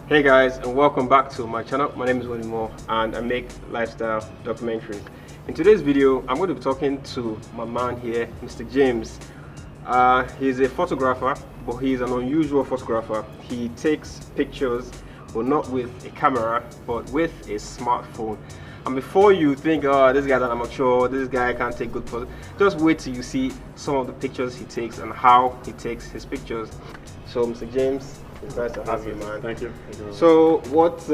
Hey guys, and welcome back to my channel. My name is Mo and I make lifestyle documentaries. In today's video, I'm going to be talking to my man here, Mr. James. He's a photographer, but he's an unusual photographer. He takes pictures, but not with a camera, but with a smartphone. And before you think, oh, this guy's an amateur, this guy can't take good photos, just wait till you see some of the pictures he takes and how he takes his pictures. So, Mr. James, it's nice to have you, man. Thank you. So, what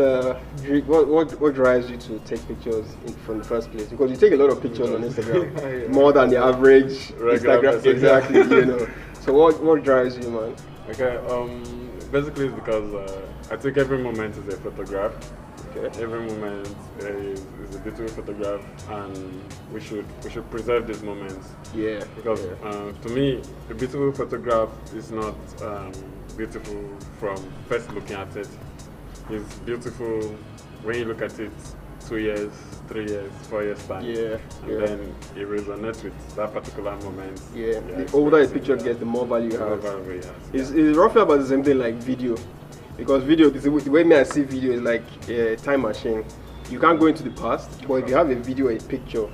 drives you to take pictures from the first place? Because you take a lot of pictures on Instagram, Yeah. more than the average Regular Instagram. Exactly, you know. So, what drives you, man? Okay. Basically, it's because I think every moment is a photograph. Okay. Every moment is a beautiful photograph, and we should preserve these moments. Yeah. Because to me, a beautiful photograph is not beautiful from first looking at it. It's beautiful when you look at it 2 years, 3 years, 4 years time. Yeah. And then it resonates with that particular moment. Yeah. The older a picture gets, the more value it has. It's roughly about the same thing like video. Because video, the way I see video is like a time machine. You can't go into the past, but if you have a video or a picture,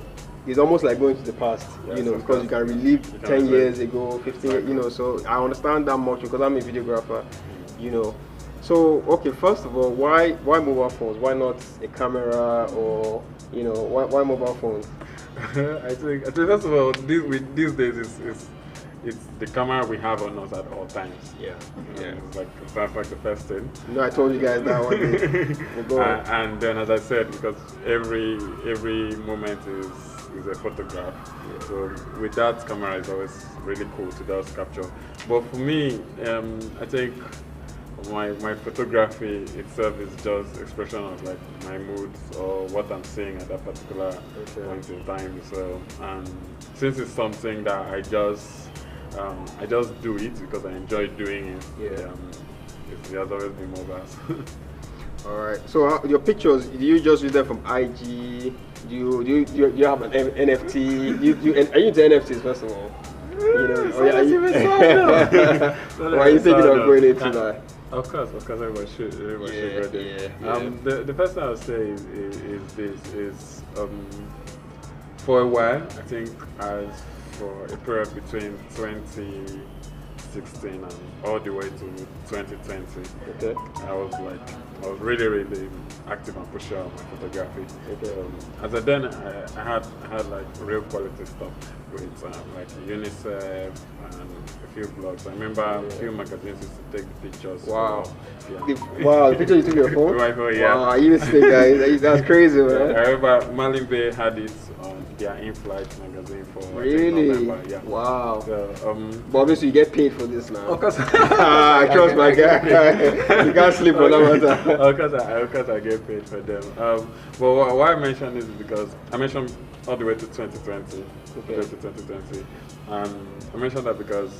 it's almost like going to the past, yes, you know, because you can relive 10 years ago, 15 years, exactly. You know, so I understand that much because I'm a videographer, you know. So, okay, first of all, why mobile phones? Why not a camera or, you know, why mobile phones? I think first of all, these days it's the camera we have on us at all times. Yeah. Yeah. It's like the first thing. You know, I told you guys that one day. We'll go on. And then, as I said, because every moment is a photograph. Yeah. So with that, camera is always really cool to just capture. But for me, I think my photography itself is just expression of like my moods or what I'm seeing at that particular point in time. So since it's something that I just do it because I enjoy doing it. Yeah. It has always been mobile. All right. So your pictures, do you just use them from IG? Do you have an NFT? Are you into NFTs first of all? You know, or are you thinking of going into that? Of course, everybody should go there. Yeah. The first thing I would say is for a while, I think for a period between 2016 and all the way to 2020, Okay. I was really active and pushing on my photography. Okay. As a then I had like real quality stuff with like UNICEF and a few blogs. I remember a few magazines used to take pictures. Wow. Yeah. The picture you took your phone? My phone, yeah. Wow, you mistake, guys. That's crazy, man. I remember Malin Bay had it on their in-flight magazine for Really? I think November. Yeah. Wow. So, But obviously you get paid for this now. of course. I trust my guy. You can't sleep on that matter. Of course I get paid for them. But why I mention this is because I mentioned all the way to 2020. Okay. To 2020. I mentioned that because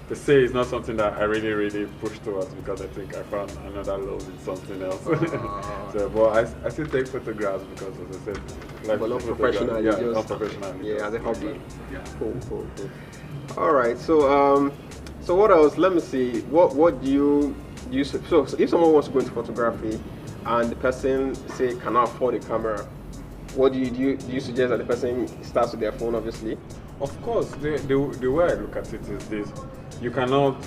they say it's not something that I really push towards because I think I found another love in something else. So, but I still take photographs because, as I said, like But not professionally. Yeah, just, not professionally. Yeah, just as a hobby. like, yeah. Cool. All right. So so what else? Let me see. What do you use? So if someone wants to go into photography, and the person say cannot afford a camera, what do you suggest that the person starts with their phone? Obviously. Of course, the way I look at it is this: you cannot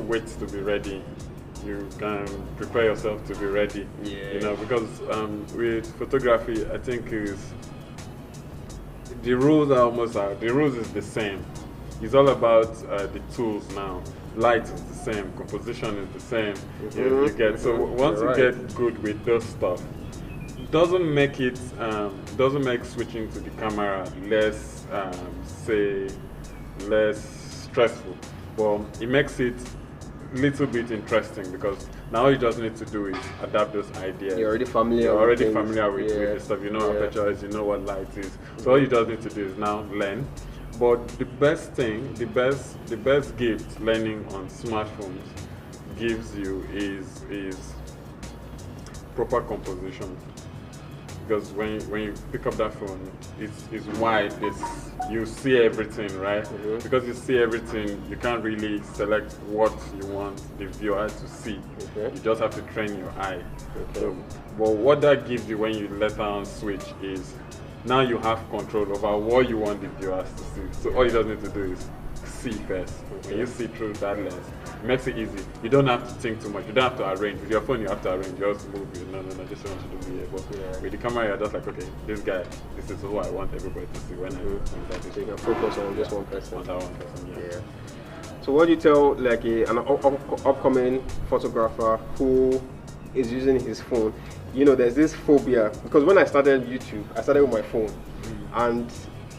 wait to be ready. You can prepare yourself to be ready. Yeah. You know, because with photography, I think the rules is the same. It's all about the tools now. Light is the same, composition is the same. You get so once you get good with those stuff, doesn't make switching to the camera less less stressful, but it makes it little bit interesting because now all you just need to do is adapt those ideas. You're already familiar. You're already with familiar with the stuff. You know what aperture is. You know what light is. So all you just need to do is now learn. But the best gift learning on smartphones gives you is proper composition. because when you pick up that phone, it's wide. You see everything, right? Because you see everything, you can't really select what you want the viewer to see. You just have to train your eye. So, but what that gives you when you let down switch is now you have control over what you want the viewers to see. So all you just need to do is see first. When you see through that lens, it makes it easy. You don't have to think too much. You don't have to arrange. With your phone, you have to arrange. You just move it. No, just want you to be here. But with the camera, you're just like, okay, this guy, this is who I want everybody to see when I start this. So you can focus on just one person. On that one person, yeah. So what do you tell like an upcoming photographer who is using his phone? You know, there's this phobia, because when I started YouTube, I started with my phone, and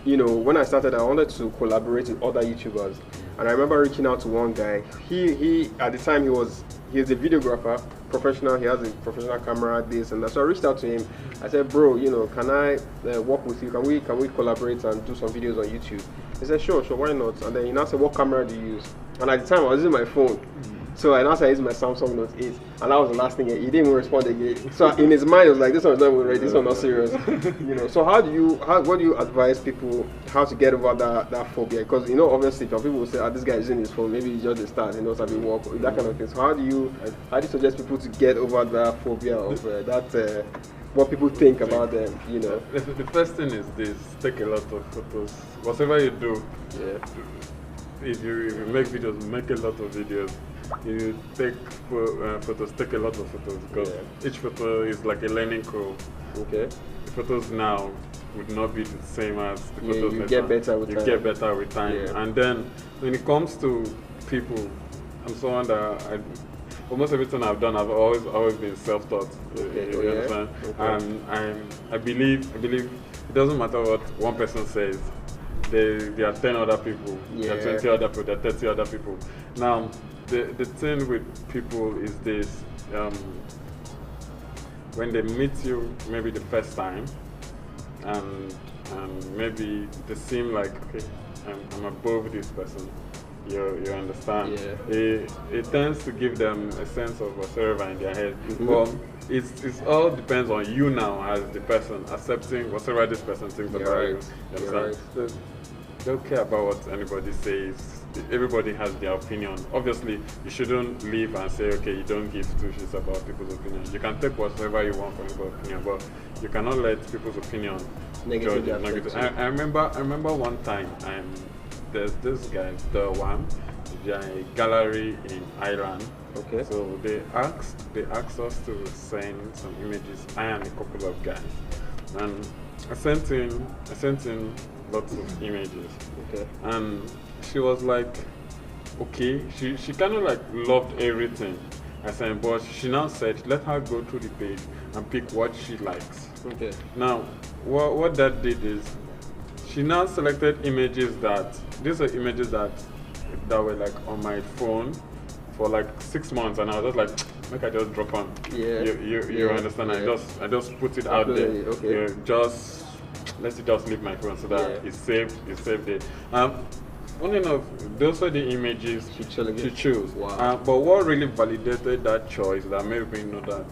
you know, when I started, I wanted to collaborate with other YouTubers, and I remember reaching out to one guy. He at the time he was a videographer, professional. He has a professional camera, this and that. So I reached out to him. I said, bro, you know, can I work with you? Can we collaborate and do some videos on YouTube? He said, sure, why not? And then he now said, what camera do you use? And at the time, I was using my phone. So I now started using my Samsung Note 8, and that was the last thing. He didn't even respond again. So in his mind, it was like, this one's not even ready, this one's not serious. You know. So what do you advise people how to get over that phobia? Because you know, obviously, some people will say, this guy is using his phone, maybe he's just a start, he knows how to work, that kind of thing. So how do you suggest people to get over that phobia of what people think about them? You know. The first thing is this: take a lot of photos. Whatever you do, if you make videos, make a lot of videos. You take photos, take a lot of photos, because each photo is like a learning curve. The photos now would not be the same as the photos you get better with time. You get better with time. And then when it comes to people, I'm someone that almost everything I've done, I've always been self-taught. You understand? And I believe it doesn't matter what one person says. There are 10 other people, there are 20 other people, there are 30 other people. Now, the thing with people is this: when they meet you maybe the first time, and maybe they seem like, okay, I'm above this person, you understand? It tends to give them a sense of whatever in their head. But it's all depends on you now as the person accepting whatever this person thinks about you. You understand? So, don't care about what anybody says. Everybody has their opinion. Obviously, you shouldn't leave and say, okay, you don't give two shits about people's opinion. You can take whatever you want from people's opinion, but you cannot let people's opinion judge you. Negative. I remember one time, there's this guy, the one, a gallery in Ireland. So they asked us to send some images. I and a couple of guys, and I sent in lots of images. And she was like, okay, she kind of like loved everything I sent, but she now said let her go through the page and pick what she likes. Now what that did is she now selected images these are images that were like on my phone for like 6 months, and I was just like, make I just drop on. You understand? I just put it out there. Let's just leave my phone so that it's saved it. Funny enough, those are the images she chose. But what really validated that choice, that made me know that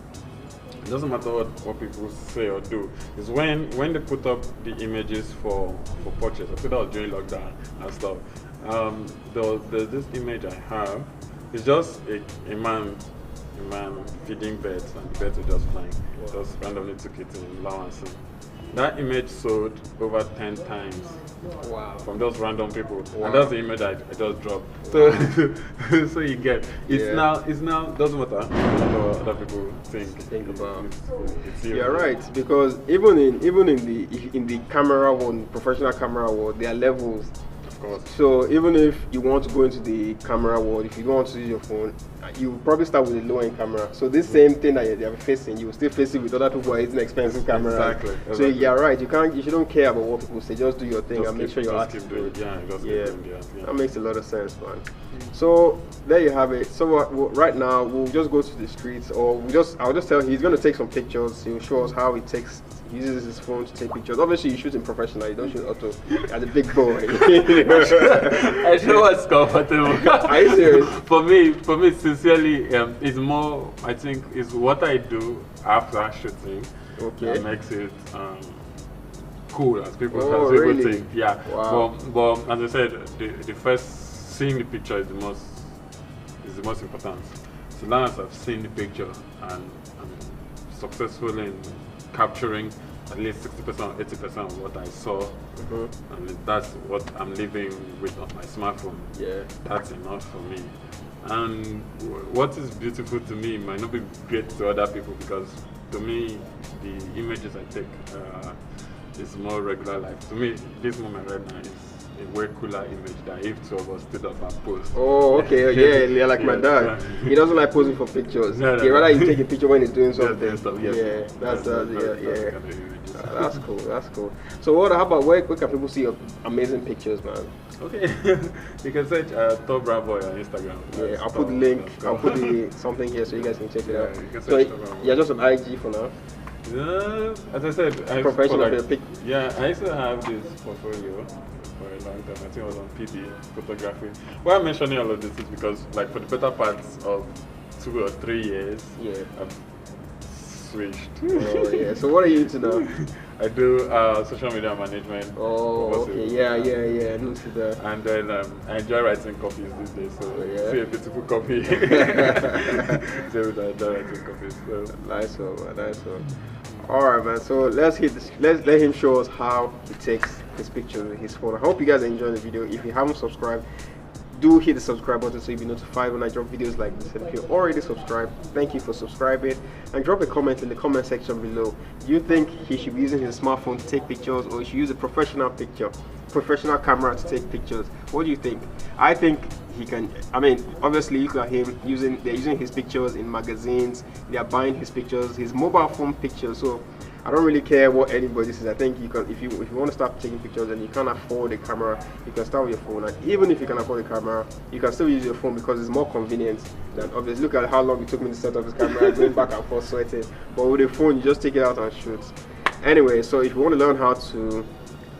it doesn't matter what people say or do, is when they put up the images for purchase. I think that was during lockdown and stuff. There's this image I have. It's just a man feeding birds, and the birds are just flying. Just randomly took it in Lawanson. That image sold over 10 times. From those random people. And that's the image I just dropped. So you get it's now doesn't matter what other people think about. You're right, because even in the camera world, professional camera world, there are levels. So even if you want to go into the camera world, if you don't want to use your phone, you probably start with a low-end camera. So this same thing that you're facing, you will still face it with other people who are using expensive cameras. Exactly. So you're right. You shouldn't care about what people say. Just do your thing and make sure your art is good. That makes a lot of sense, man. So there you have it. So right now we'll just go to the streets, or I'll just tell he's going to take some pictures. He'll show us how he uses his phone to take pictures. Obviously, you shoot him professionally. You don't shoot auto as a big boy. I know what's comfortable. Are you serious? For me, sincerely, it's more. I think is what I do after shooting. Okay. that makes it cool, as people really? think. Yeah. Wow. But as I said, the first seeing the picture is the most important. So long as I've seen the picture and I'm successful in capturing at least 60% or 80% of what I saw, and that's what I'm living with on my smartphone. Yeah. That's enough for me. And what is beautiful to me might not be great to other people, because to me, the images I take is more regular life. To me, this moment right now is a way cooler image than if two of us stood up and posed. Oh, okay, yeah, like my dad. He doesn't like posing for pictures. No, rather you take a picture when he's doing something. Yeah, That's cool. That's cool. So how about where can people see your amazing pictures, man? Okay, you can search Top Brown Boy on Instagram. Yeah, I'll put the link. I'll put something here so you guys can check it out. You can So search you're just on IG for now. As I said, Professional I used to have this portfolio for a long time. I think I was on PD photography. Why I'm mentioning all of this is because, like, for the better parts of 2 or 3 years, I've switched. Oh yeah. So what are you into now? I do social media management. Oh, okay. Yeah. I know that. And then I enjoy writing copies these days. So see a beautiful copy. I enjoy writing copies. So. Nice one, man. Nice one. All right, man. So let's let him show us how he takes his pictures with his phone. I hope you guys enjoyed the video. If you haven't subscribed, do hit the subscribe button so you'll be notified when I drop videos like this. And if you're already subscribed, thank you for subscribing, and drop a comment in the comment section below. Do you think he should be using his smartphone to take pictures, or he should use a professional camera to take pictures? What do you think? I think he can. I mean, obviously look at him they're using his pictures in magazines, they are buying his pictures, his mobile phone pictures. So I don't really care what anybody says. I think you can, if you want to start taking pictures and you can't afford a camera, you can start with your phone. And even if you can afford a camera, you can still use your phone because it's more convenient than obviously. Look at how long it took me to set up this camera, going back and forth sweating. But with a phone, you just take it out and shoot. Anyway, so if you want to learn how to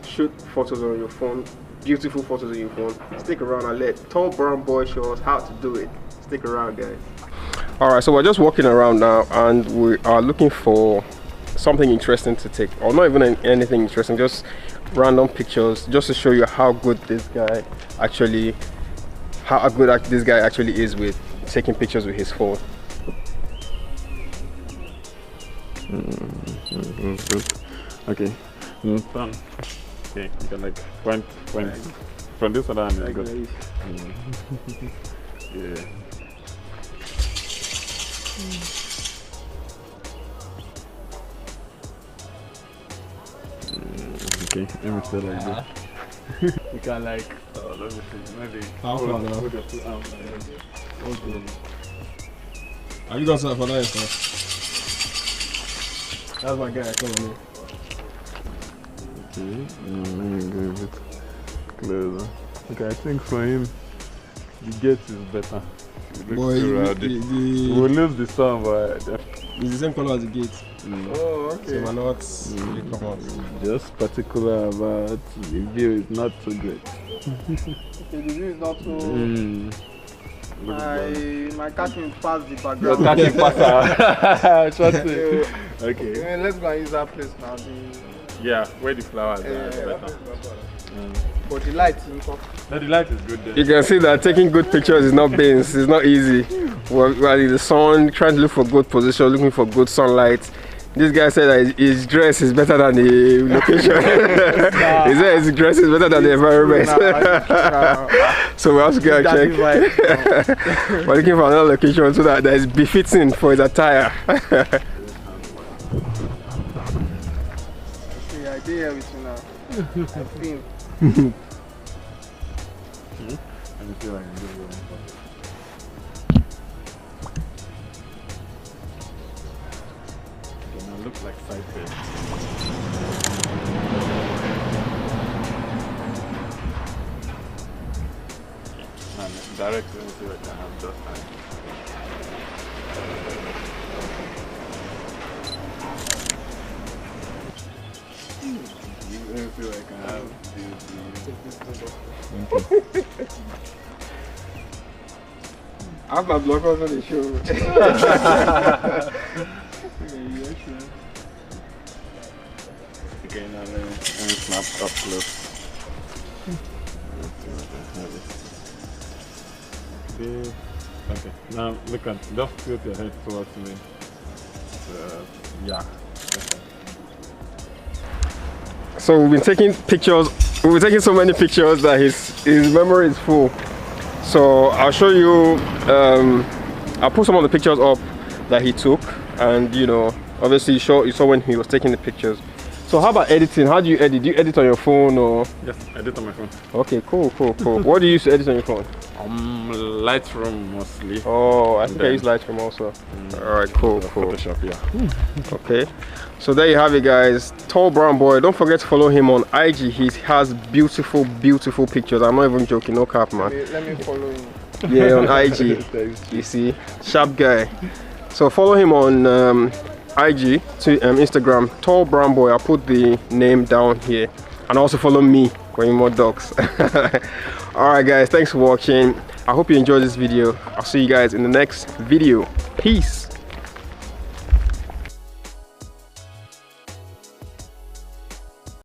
shoot photos on your phone, beautiful photos on your phone, stick around and let Tall Brown Boy show us how to do it. Stick around, guys. All right, so we're just walking around now and we are looking for something interesting to take, or not even anything interesting, just random pictures, just to show you how good this guy actually is with taking pictures with his phone. Okay. Done. Okay, you can like point from this other hand. Yeah. Okay, let me stay like this. You can like, let me see, maybe. How far now? Hold your 2 arms like this. Okay. Have you got something for that stuff? That's my guy, come on in. Okay, let me go a bit closer. Okay, I think for him, the gate is better. Boy, we'll lose the sun, but it's the same color as the gate. Oh, okay. So we're not really come out. just particular about the view is not so great. Okay, the view is not so. My cat can pass the background. Your cat can pass Trust me. Okay. Let's go and use that place now. Yeah, where the flowers are better. But the light is No, the light is good there. You can see that taking good pictures is not beans. It's not easy. While in the sun, trying to look for good position, looking for good sunlight. This guy said that his dress is better than the location. He said his dress is better than the environment. So we have to go and check. We're looking for another location so that is befitting for his attire. See, I did everything now. I think. Let me see if I can do it. Okay, now look like side face. And direct, let me see if I can have just time. Let me see if I can have I have my blockers on the show. look at, just tilt your head towards me. Yeah. Okay. So we've been taking pictures. We've been taking so many pictures that his memory is full. So I'll show you. I'll put some of the pictures up that he took, and you know, obviously you saw when he was taking the pictures. So how about editing? How do you edit? Do you edit on your phone or? Yes, I edit on my phone. Okay, cool. What do you use to edit on your phone? Lightroom mostly. Oh, I think I use Lightroom also. Alright, cool. Photoshop, yeah. Okay, so there you have it, guys. Tall brown boy. Don't forget to follow him on IG. He has beautiful pictures. I'm not even joking, no cap, man. Let me follow him. Yeah, on IG. You see, sharp guy. So follow him on IG to Instagram, Tall Brown Boy. I'll put the name down here, and also follow me for more dogs. Alright guys, thanks for watching. I hope you enjoyed this video. I'll see you guys in the next video. Peace.